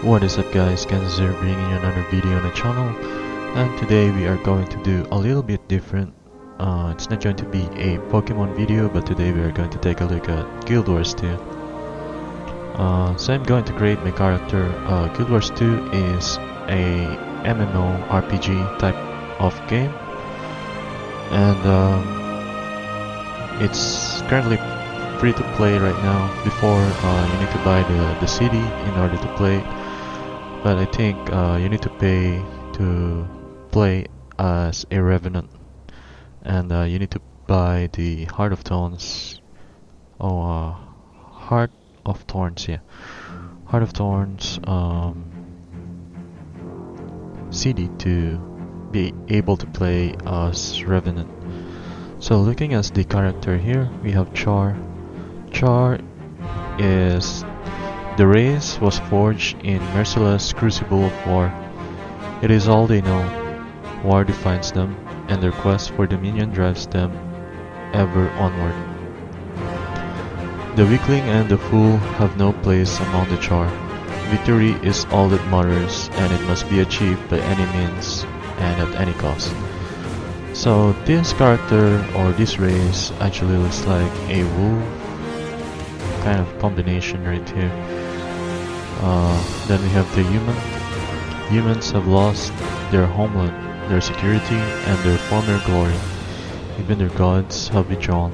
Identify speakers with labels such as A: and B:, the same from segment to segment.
A: What is up guys, Genzous here bringing you another video on the channel, and today we are going to do a little bit different. It's not going to be a Pokemon video, but today we are going to take a look at Guild Wars 2. So I'm going to create my character. Guild Wars 2 is a MMORPG type of game, and it's currently free to play right now. Before you need to buy the CD in order to play, but I think you need to pay to play as a Revenant, and you need to buy the Heart of Thorns. Heart of Thorns, yeah, Heart of Thorns CD to be able to play as Revenant. So looking at the character here, we have Char. Char is the race was forged in merciless crucible of war. It is all they know. War defines them, and their quest for dominion drives them ever onward. The weakling and the fool have no place among the Char. Victory is all that matters, and it must be achieved by any means and at any cost. So this character or this race actually looks like a wolf kind of combination right here. Then we have the human. Humans have lost their homeland, their security, and their former glory. Even their gods have withdrawn,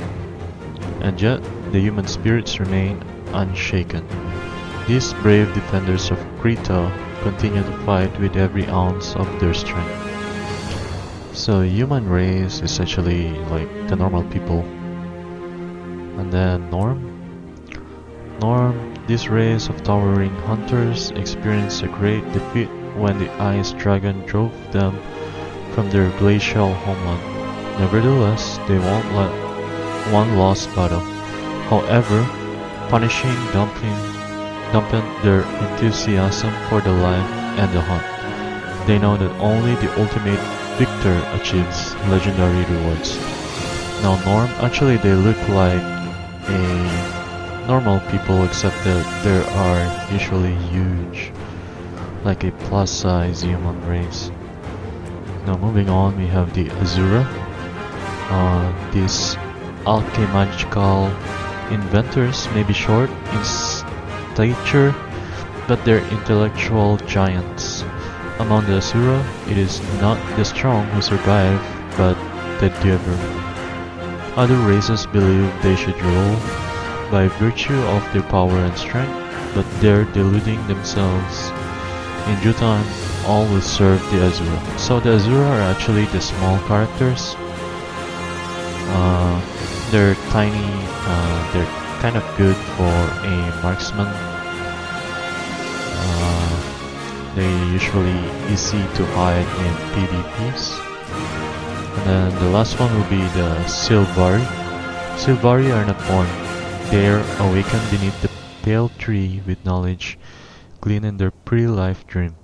A: and yet the human spirits remain unshaken. These brave defenders of Krita continue to fight with every ounce of their strength. So human race is actually like the normal people. And then Norm, this race of towering hunters experienced a great defeat when the Ice Dragon drove them from their glacial homeland. Nevertheless, they won't let one lost battle. However, punishing dampened their enthusiasm for the life and the hunt. They know that only the ultimate victor achieves legendary rewards. Now Norm, actually they look like a normal people, except that they are usually huge, like a plus size human race. Now moving on, we have the Azura. These alchemical inventors may be short in stature, but they're intellectual giants. Among the Asura, it is not the strong who survive, but the endeavor. Other races believe they should rule by virtue of their power and strength, but they're deluding themselves. In due time, all will serve the Azura. So the Azura are actually the small characters. They're tiny, they're kind of good for a marksman. They usually easy to hide in PvPs. And then the last one will be the Sylvari. Sylvari are not born. They are awakened beneath the pale tree with knowledge gleaned in their pre-life dream.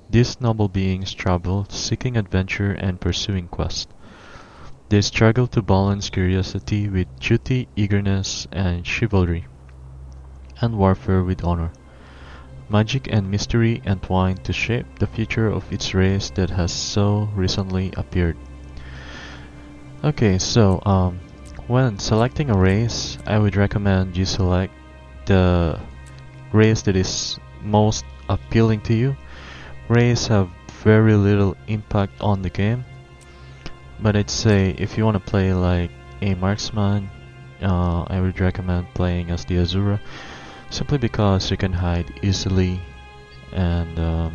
A: These noble beings travel, seeking adventure and pursuing quest. They struggle to balance curiosity with duty, eagerness, and chivalry, and warfare with honor. Magic and mystery entwine to shape the future of its race that has so recently appeared. Okay, so when selecting a race, I would recommend you select the race that is most appealing to you. Races have very little impact on the game, but I'd say if you want to play like a marksman, I would recommend playing as the Azura, simply because you can hide easily, and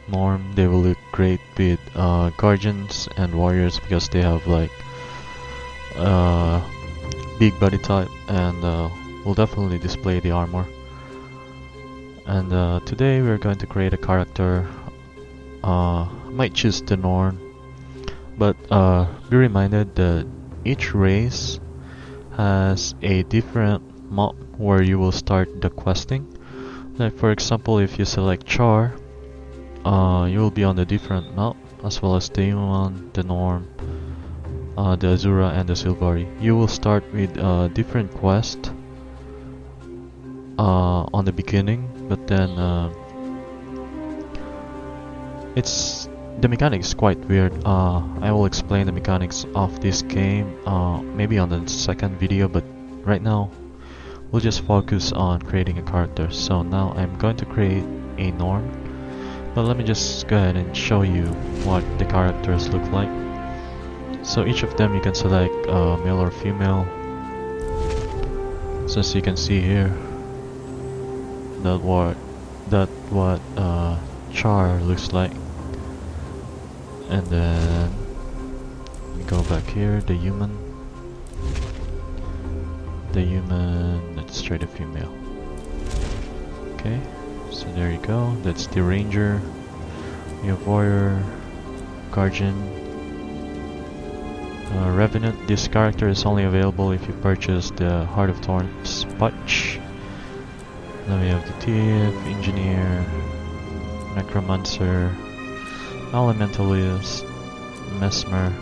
A: Norm, they will look great with guardians and warriors because they have like big body type, and will definitely display the armor. And today we're going to create a character. Might choose the Norn, but be reminded that each race has a different map where you will start the questing. Like for example, if you select Char, you will be on a different map, as well as the human, the Norm, the Azura, and the Sylvari. You will start with a different quest on the beginning, but then It's the mechanics is quite weird. I will explain the mechanics of this game maybe on the second video, but right now we'll just focus on creating a character. So now I'm going to create a Norm, but let me just go ahead and show you what the characters look like. So each of them you can select male or female. So as you can see here, that what Char looks like. And then we go back here, the human, let's try the female. Okay, so there you go, that's the ranger. We have warrior, guardian, revenant. This character is only available if you purchase the Heart of Thorns patch. Then we have the thief, engineer, necromancer, elementalist, mesmer.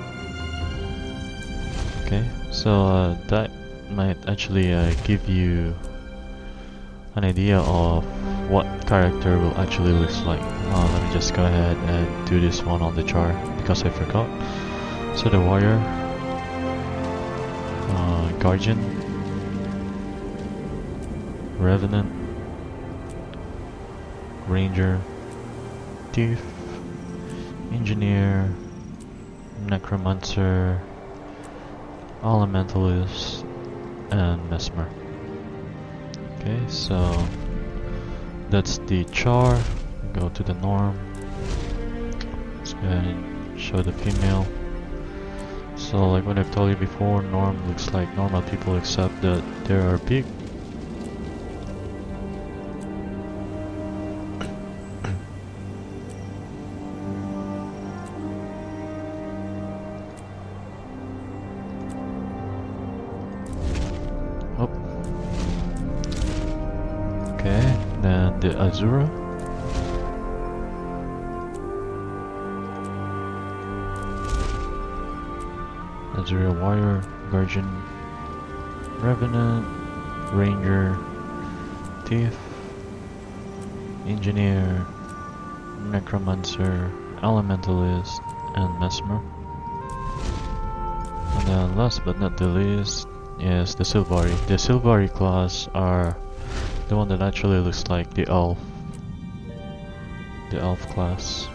A: Okay, so that might actually give you an idea of what character will actually look like. Let me just go ahead and do this one on the chart because I forgot. So the warrior, guardian, revenant, ranger, thief, engineer, necromancer, elementalist, and mesmer. Okay, so that's the char. Go to the norm. Let's go ahead and show the female. So like what I've told you before, norm looks like normal people except that they are big. Okay, then the Azura. Azura warrior, guardian, revenant, ranger, thief, engineer, necromancer, elementalist, and mesmer. And then last but not the least is the Silvari. The Silvari class are the one that actually looks like the elf class,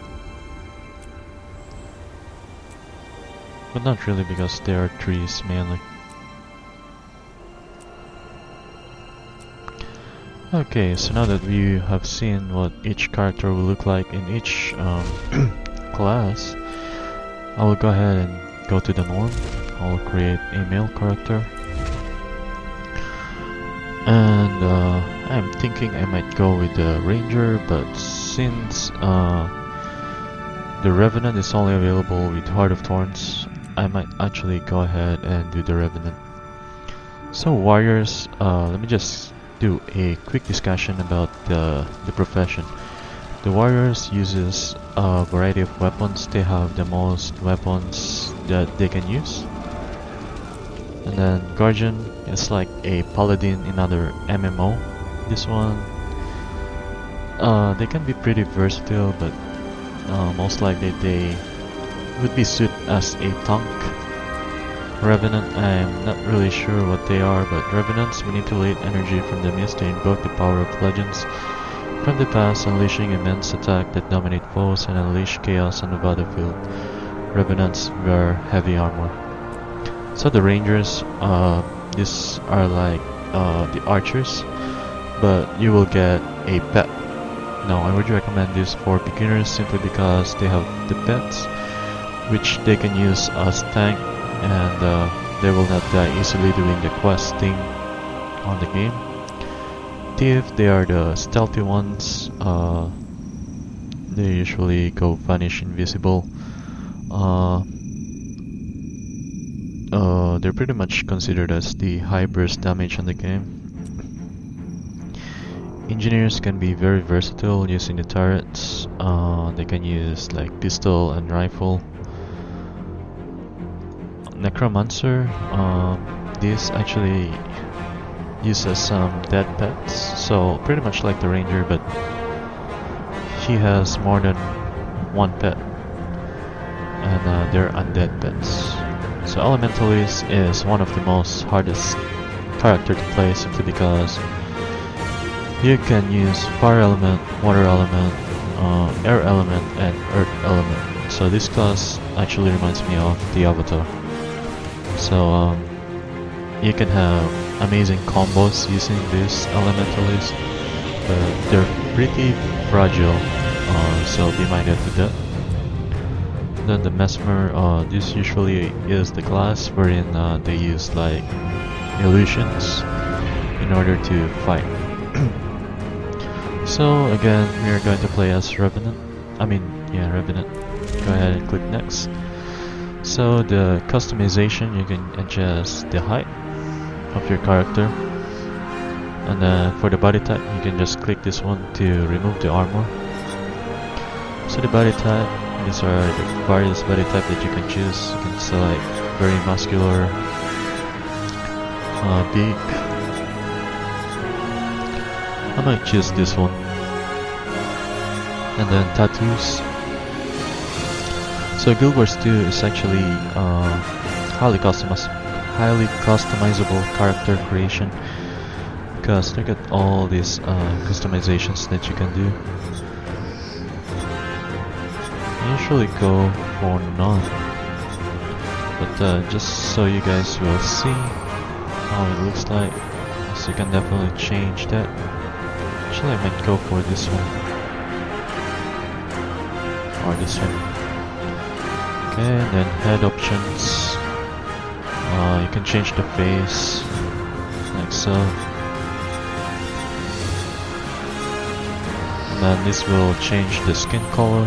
A: but not really because they are trees mainly. Okay, so now that we have seen what each character will look like in each class, I will go ahead and go to the norm. I will create a male character. And I'm thinking I might go with the ranger, but since the revenant is only available with Heart of Thorns, I might actually go ahead and do the revenant. So warriors, let me just do a quick discussion about the profession. The warriors uses a variety of weapons. They have the most weapons that they can use. And then guardian is like a paladin in other MMO. This one, they can be pretty versatile, but most likely they would be suited as a tank. Revenant, I'm not really sure what they are, but revenants manipulate energy from the mist to invoke the power of legends from the past, unleashing immense attack that dominate foes and unleash chaos on the battlefield. Revenants wear heavy armor. So the rangers, these are like the archers, but you will get a pet. Now I would recommend this for beginners simply because they have the pets, which they can use as tank, and they will not die easily doing the questing on the game. Thief, they are the stealthy ones. They usually go vanish invisible. They're pretty much considered as the high burst damage on the game. Engineers can be very versatile using the turrets. They can use like pistol and rifle. Necromancer, this actually uses some dead pets, so pretty much like the ranger, but he has more than one pet, and they're undead pets. So Elementalist is one of the most hardest character to play simply because you can use fire element, water element, air element, and earth element. So this class actually reminds me of the Avatar. So you can have amazing combos using this Elementalist, but they're pretty fragile, so be minded with that. Then the Mesmer, this usually is the class wherein they use like illusions in order to fight. So again, we are going to play as Revenant. Revenant. Go ahead and click next. So the customization, you can adjust the height of your character, and then for the body type, you can just click this one to remove the armor. So the body type, these are the various body type that you can choose. You can select very muscular, big. I might choose this one. And then tattoos. So Guild Wars 2 is actually highly customizable character creation, because look at all these customizations that you can do. I usually go for none, but just so you guys will see how it looks like, so you can definitely change that. Actually, I might go for this one or this one. Okay, and then head options. You can change the face like so, and then this will change the skin color.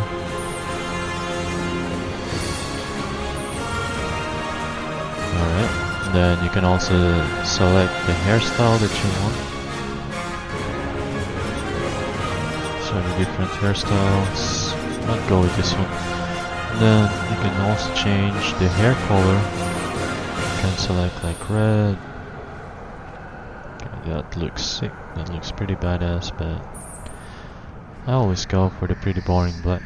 A: Alright, then you can also select the hairstyle that you want. So many different hairstyles. I'll go with this one. And then you can also change the hair color. You can select like red. Okay, that looks sick. That looks pretty badass, but I always go for the pretty boring black.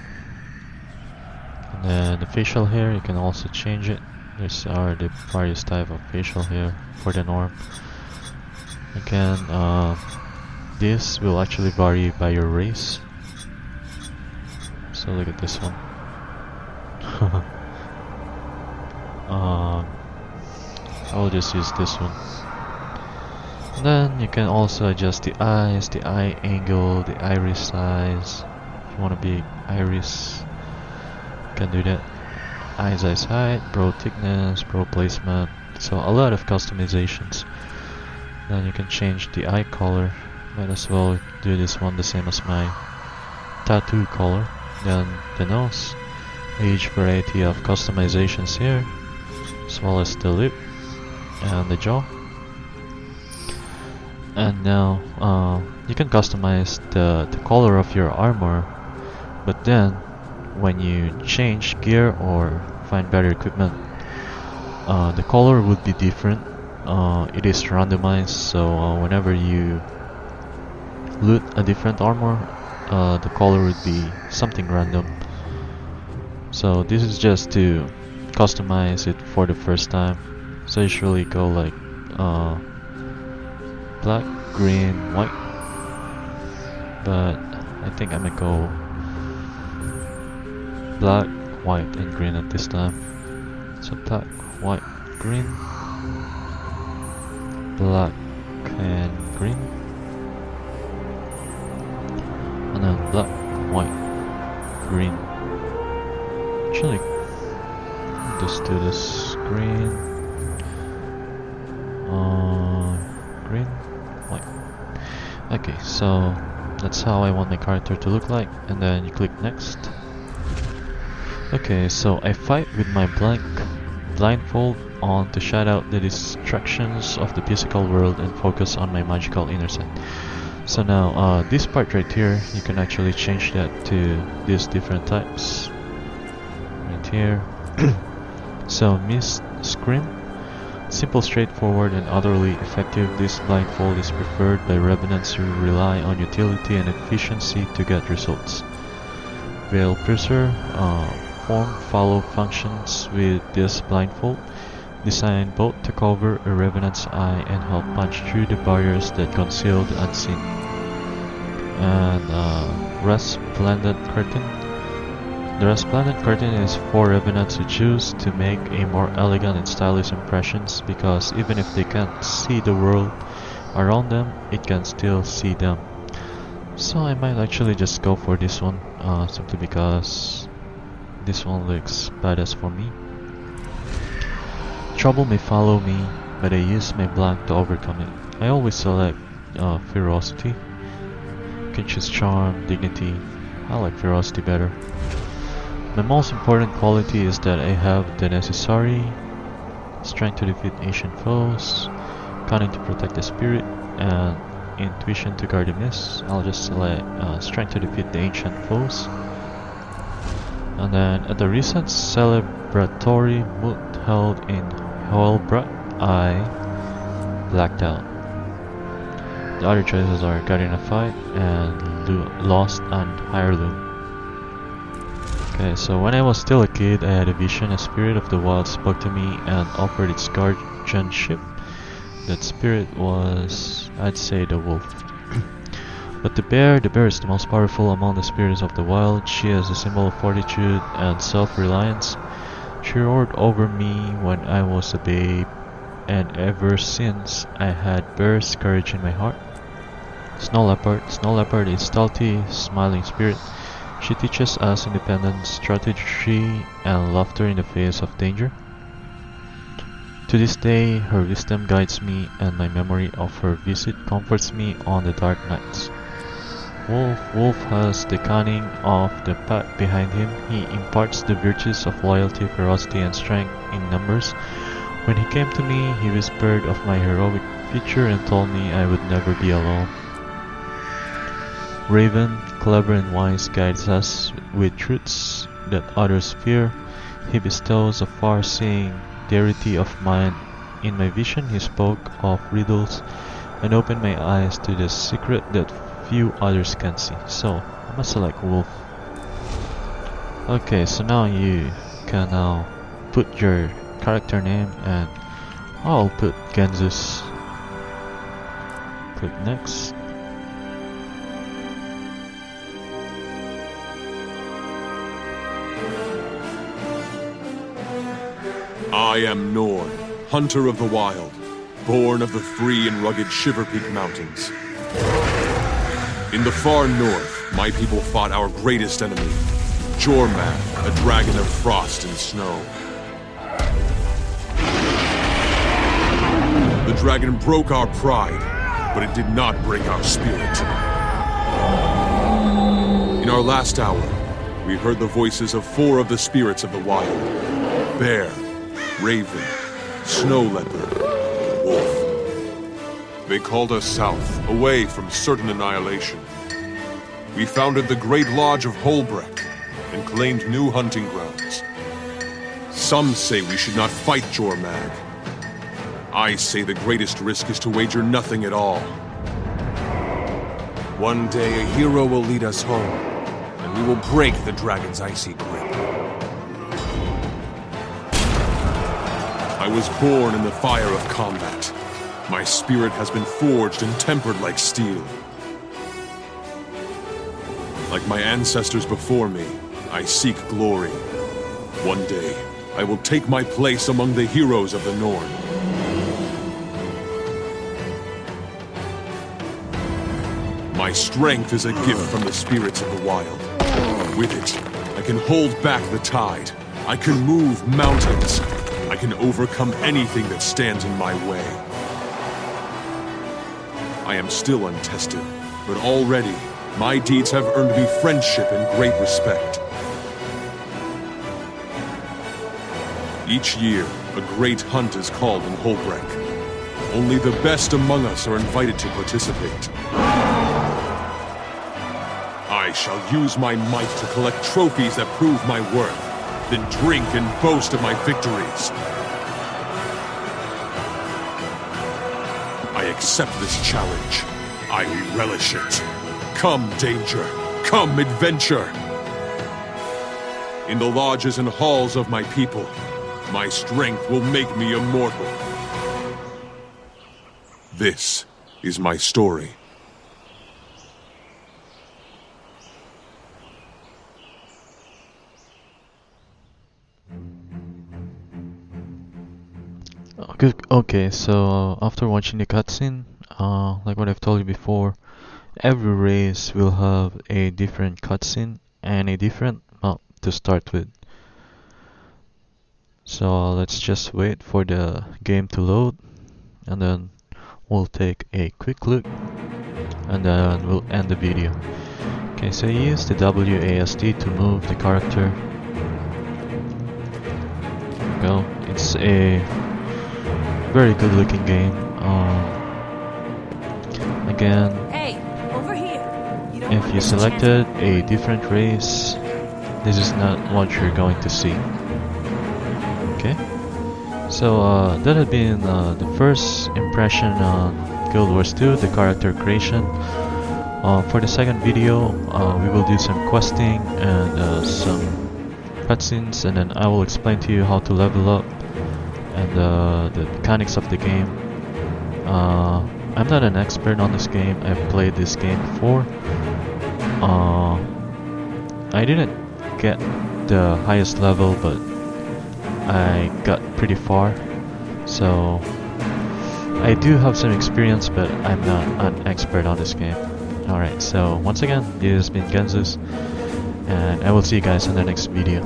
A: And then the facial hair, you can also change it. These are the various type of facial hair for the norm. Again, this will actually vary by your race. So look at this one. I will just use this one. And then you can also adjust the eyes, the eye angle, the iris size. If you want a big iris, you can do that. Eye size, height, brow thickness, brow placement. So a lot of customizations. Then you can change the eye color. Might as well do this one the same as my tattoo color. Then the nose, huge variety of customizations here, as well as the lip and the jaw. And now you can customize the color of your armor, but then when you change gear or find better equipment, the color would be different. It is randomized, so whenever you loot a different armor, the color would be something random. So this is just to customize it for the first time. So I usually go like black, green, white, but I think I'm gonna go black, white, and green at this time. So black, white, green, black, and green, and then black, white, green. Actually, just do this green, green, white. Okay, so that's how I want my character to look like, and then you click next. Okay, so I fight with my blindfold on to shut out the distractions of the physical world and focus on my magical inner side. So now this part right here, you can actually change that to these different types right here. So Mist, Scream, simple, straightforward, and utterly effective. This blindfold is preferred by revenants who rely on utility and efficiency to get results. Veil Piercer, form follow functions with this blindfold, designed both to cover a revenant's eye and help punch through the barriers that conceal the unseen. And Resplendent Curtain. The Resplendent Curtain is for revenants who choose to make a more elegant and stylish impressions, because even if they can't see the world around them, it can still see them. So I might actually just go for this one, simply because this one looks badass for me. Trouble may follow me, but I use my blank to overcome it. I always select Ferocity. You can choose Charm, Dignity. I like Ferocity better. My most important quality is that I have the necessary Strength to defeat ancient foes, Cunning to protect the spirit, and Intuition to guard the mist. I'll just select Strength to defeat the ancient foes. And then at the recent celebratory mood held in Holbrook, I blacked out. The other choices are Got in a Fight and Lost and Heirloom. Okay, so when I was still a kid, I had a vision. A spirit of the wild spoke to me and offered its guardianship. That spirit was, I'd say, the wolf. But the bear is the most powerful among the spirits of the wild. She is a symbol of fortitude and self-reliance. She roared over me when I was a babe, and ever since I had bear's courage in my heart. Snow Leopard is stealthy, smiling spirit. She teaches us independence, strategy, and laughter in the face of danger. To this day, her wisdom guides me, and my memory of her visit comforts me on the dark nights. Wolf has the cunning of the pack behind him. He imparts the virtues of loyalty, ferocity, and strength in numbers. When he came to me, he whispered of my heroic future and told me I would never be alone. Raven, clever and wise, guides us with truths that others fear. He bestows a far-seeing clarity of mind. In my vision, he spoke of riddles and opened my eyes to the secret that few others can see. So I must select Wolf. Okay, so now you can now put your character name, and I'll put Genzous. Click next.
B: I am Norn, hunter of the wild, born of the free and rugged Shiver Peak Mountains. In the far north, my people fought our greatest enemy, Jorman, a dragon of frost and snow. The dragon broke our pride, but it did not break our spirit. In our last hour, we heard the voices of 4 of the spirits of the wild: Bear, Raven, Snow Leopard, Wolf. They called us south, away from certain annihilation. We founded the Great Lodge of Holbrook and claimed new hunting grounds. Some say we should not fight Jormag. I say the greatest risk is to wager nothing at all. One day a hero will lead us home, and we will break the dragon's icy grip. I was born in the fire of combat. My spirit has been forged and tempered like steel. Like my ancestors before me, I seek glory. One day, I will take my place among the heroes of the Norn. My strength is a gift from the spirits of the wild. With it, I can hold back the tide. I can move mountains. I can overcome anything that stands in my way. I am still untested, but already my deeds have earned me friendship and great respect. Each year, a great hunt is called in Holbrook. Only the best among us are invited to participate. I shall use my might to collect trophies that prove my worth, then drink and boast of my victories. I accept this challenge. I relish it. Come, danger. Come, adventure. in the lodges and halls of my people. My strength will make me immortal. This is my story.
A: Okay, so after watching the cutscene, like what I've told you before, every race will have a different cutscene and a different map to start with. So let's just wait for the game to load, and then we'll take a quick look, and then we'll end the video. Okay, so use the WASD to move the character. Well, it's a very good looking game. Again,
C: hey, over here.
A: if you selected a different race, this is not what you're going to see. Okay, so that had been the first impression on Guild Wars 2, the character creation. For the second video, we will do some questing and some cutscenes, and then I will explain to you how to level up and the mechanics of the game. I'm not an expert on this game. I've played this game before. I didn't get the highest level, but I got pretty far. So I do have some experience, but I'm not an expert on this game. Alright, so once again, this has been Genzous, and I will see you guys in the next video.